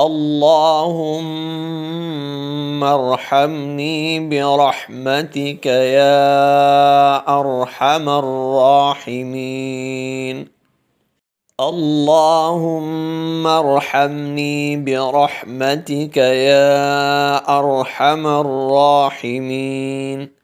اللهم ارحمني برحمتك يا أرحم الراحمين. اللهم ارحمني برحمتك يا أرحم الراحمين.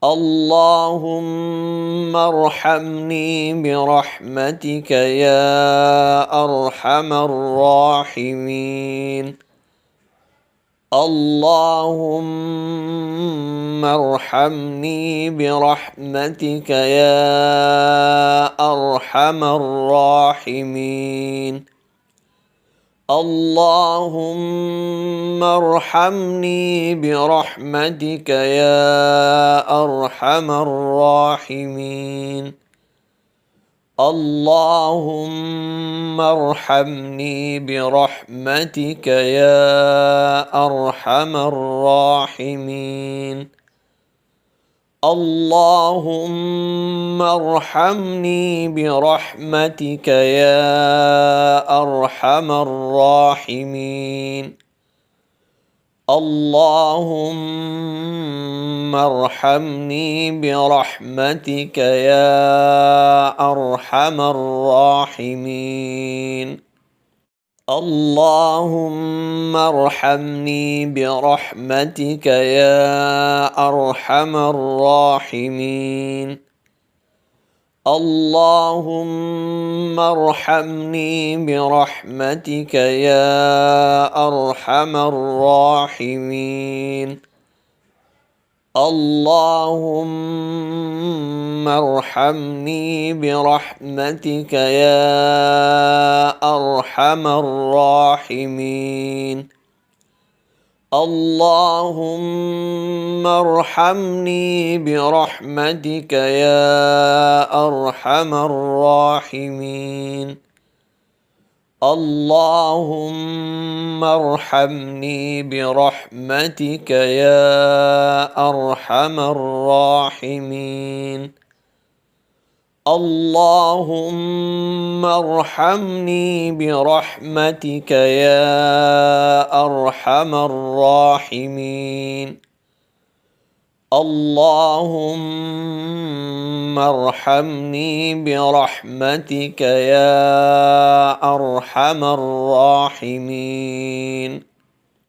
اللهم ارحمني برحمتك يا أرحم الراحمين. اللهم ارحمني برحمتك يا أرحم الراحمين. اللهم ارحمني برحمتك يا أرحم الراحمين. اللهم ارحمني برحمتك يا أرحم الراحمين. اللهم ارحمني برحمتك يا أرحم الراحمين. اللهم ارحمني برحمتك يا أرحم الراحمين. اللهم ارحمني برحمتك يا أرحم الراحمين. اللهم ارحمني برحمتك يا أرحم الراحمين. اللهم ارحمني برحمتك يا أرحم الراحمين. اللهم ارحمني برحمتك يا أرحم الراحمين. اللهم ارحمني برحمتك يا أرحم الراحمين. اللهم ارحمني برحمتك يا أرحم الراحمين. اللهم ارحمني برحمتك يا أرحم الراحمين.